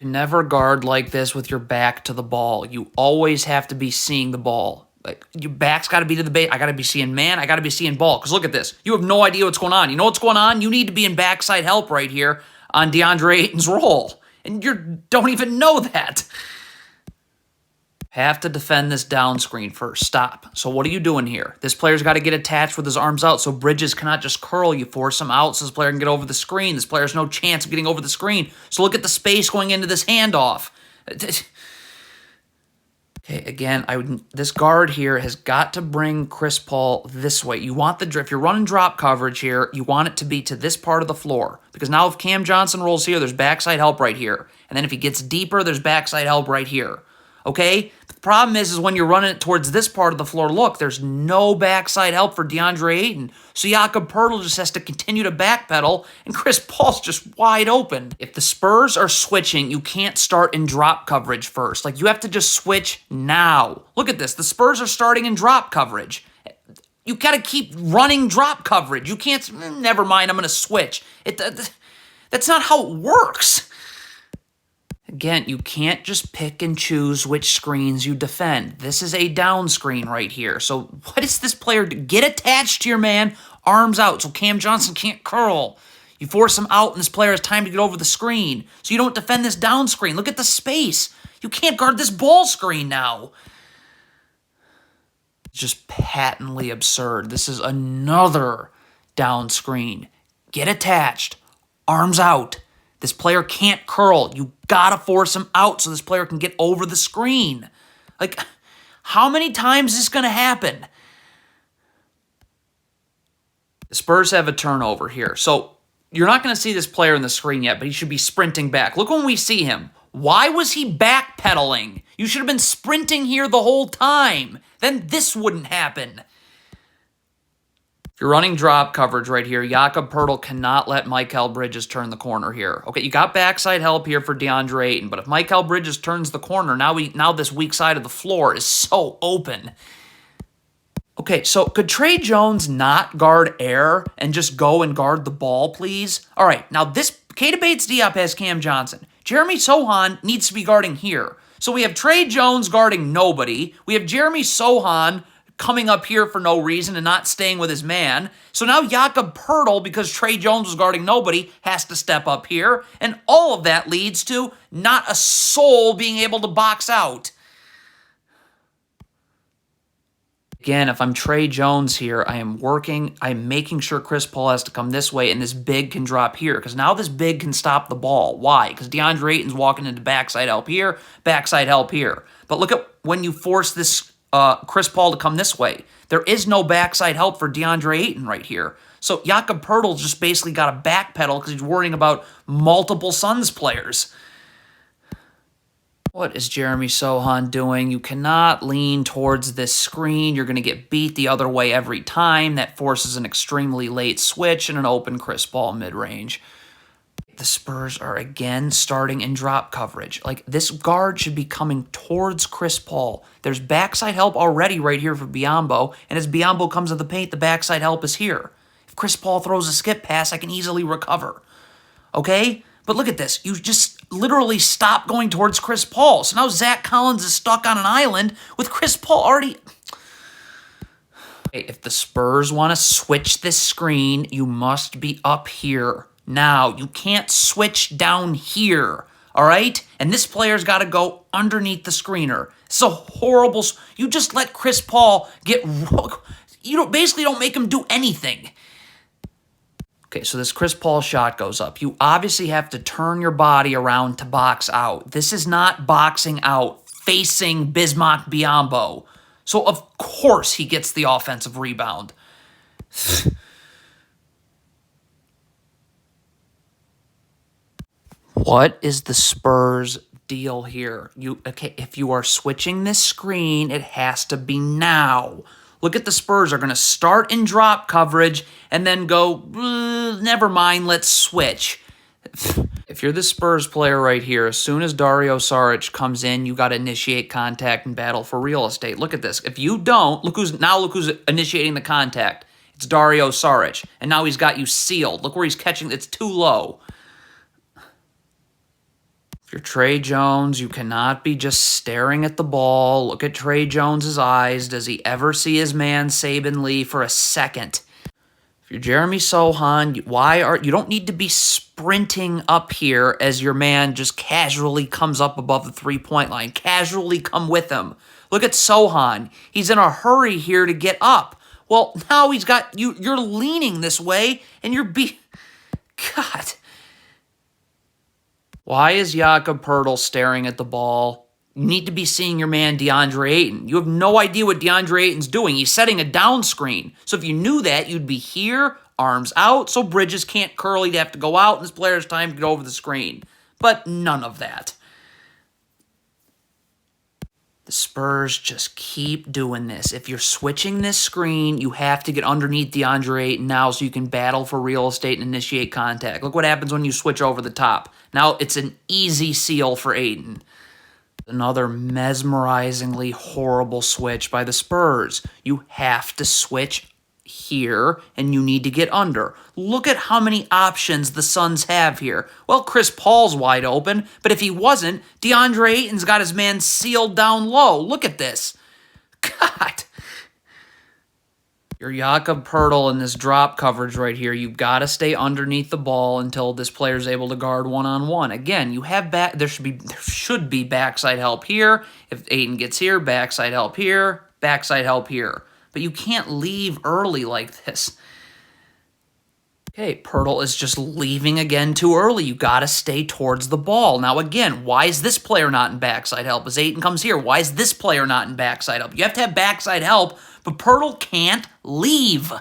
You never guard like this with your back to the ball. You always have to be seeing the ball. Like, your back's got to be to the base. I got to be seeing man. I got to be seeing ball. Because look at this. You have no idea what's going on. You know what's going on? You need to be in backside help right here on DeAndre Ayton's roll. And you don't even know that. Have to defend this down screen first. Stop. So what are you doing here? This player's got to get attached with his arms out so Bridges cannot just curl. You force him out so this player can get over the screen. This player has no chance of getting over the screen. So look at the space going into this handoff. Okay, again, this guard here has got to bring Chris Paul this way. You want if you're running drop coverage here, you want it to be to this part of the floor. Because now if Cam Johnson rolls here, there's backside help right here. And then if he gets deeper, there's backside help right here. Okay? The problem is when you're running it towards this part of the floor, look, there's no backside help for DeAndre Ayton. So Jakob Poeltl just has to continue to backpedal, and Chris Paul's just wide open. If the Spurs are switching, you can't start in drop coverage first. Like, you have to just switch now. Look at this. The Spurs are starting in drop coverage. You got to keep running drop coverage. You can't, never mind, I'm going to switch. That's not how it works. Again, you can't just pick and choose which screens you defend. This is a down screen right here. So what does this player do? Get attached to your man, arms out, so Cam Johnson can't curl. You force him out, and this player has time to get over the screen. So you don't defend this down screen. Look at the space. You can't guard this ball screen now. It's just patently absurd. This is another down screen. Get attached, arms out. This player can't curl. You gotta force him out so this player can get over the screen. Like, how many times is this gonna happen? The Spurs have a turnover here. So you're not gonna see this player in the screen yet, but he should be sprinting back. Look when we see him. Why was he backpedaling? You should have been sprinting here the whole time. Then this wouldn't happen. You're running drop coverage right here. Jakob Poeltl cannot let Mikal Bridges turn the corner here. Okay, you got backside help here for DeAndre Ayton, but if Mikal Bridges turns the corner, now this weak side of the floor is so open. Okay, so could Trey Jones not guard air and just go and guard the ball, please? All right, now this Keita Bates-Diop has Cam Johnson. Jeremy Sohan needs to be guarding here. So we have Trey Jones guarding nobody. We have Jeremy Sohan coming up here for no reason and not staying with his man. So now Jakob Poeltl, because Trey Jones was guarding nobody, has to step up here. And all of that leads to not a soul being able to box out. Again, if I'm Trey Jones here, I'm making sure Chris Paul has to come this way and this big can drop here. Because now this big can stop the ball. Why? Because DeAndre Ayton's walking into backside help here, backside help here. But look at when you force this Chris Paul to come this way. There is no backside help for DeAndre Ayton right here. So Jakob Poeltl just basically got a backpedal because he's worrying about multiple Suns players. What is Jeremy Sohan doing? You cannot lean towards this screen. You're going to get beat the other way every time. That forces an extremely late switch and an open Chris Paul mid-range. The Spurs are again starting in drop coverage. Like, this guard should be coming towards Chris Paul. There's backside help already right here for Biyombo, and as Biyombo comes to the paint, the backside help is here. If Chris Paul throws a skip pass, I can easily recover. Okay? But look at this. You just literally stop going towards Chris Paul. So now Zach Collins is stuck on an island with Chris Paul already. If the Spurs want to switch this screen, you must be up here. Now, you can't switch down here, all right? And this player's got to go underneath the screener. It's a horrible... You just let Chris Paul get... You basically don't make him do anything. Okay, so this Chris Paul shot goes up. You obviously have to turn your body around to box out. This is not boxing out, facing Bismack Biyombo. So, of course, he gets the offensive rebound. What is the Spurs' deal here? If you are switching this screen, it has to be now. Look at the Spurs are going to start in drop coverage and then go, never mind, let's switch. If you're the Spurs player right here, as soon as Dario Saric comes in, you got to initiate contact and battle for real estate. Look at this. If you don't, look who's initiating the contact. It's Dario Saric, and now he's got you sealed. Look where he's catching. It's too low. If you're Trey Jones, you cannot be just staring at the ball. Look at Trey Jones's eyes. Does he ever see his man Saban Lee for a second? If you're Jeremy Sohan, you don't need to be sprinting up here as your man just casually comes up above the three-point line. Casually come with him. Look at Sohan. He's in a hurry here to get up. Well, now he's got you. You're leaning this way, and God. Why is Jakob Poeltl staring at the ball? You need to be seeing your man DeAndre Ayton. You have no idea what DeAndre Ayton's doing. He's setting a down screen. So if you knew that, you'd be here, arms out, so Bridges can't curl. He'd have to go out, and this player's time to go over the screen. But none of that. The Spurs just keep doing this. If you're switching this screen, you have to get underneath DeAndre Ayton now so you can battle for real estate and initiate contact. Look what happens when you switch over the top. Now it's an easy seal for Ayton. Another mesmerizingly horrible switch by the Spurs. You have to switch here, and you need to get under. Look at how many options the Suns have here. Well, Chris Paul's wide open, but if he wasn't, DeAndre Ayton's got his man sealed down low. Look at this. God. Your Jakob Poeltl in this drop coverage right here, you've got to stay underneath the ball until this player's able to guard one-on-one. Again, you have there should be backside help here. If Ayton gets here, backside help here, backside help here. But you can't leave early like this. Okay, Poeltl is just leaving again too early. You got to stay towards the ball. Now again, why is this player not in backside help? As Ayton comes here, why is this player not in backside help? You have to have backside help, but Poeltl can't leave.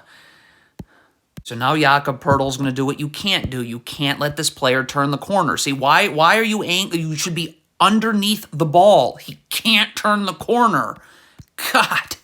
So now Jakob Poeltl's going to do what you can't do. You can't let this player turn the corner. See, why are you angry? You should be underneath the ball. He can't turn the corner. God.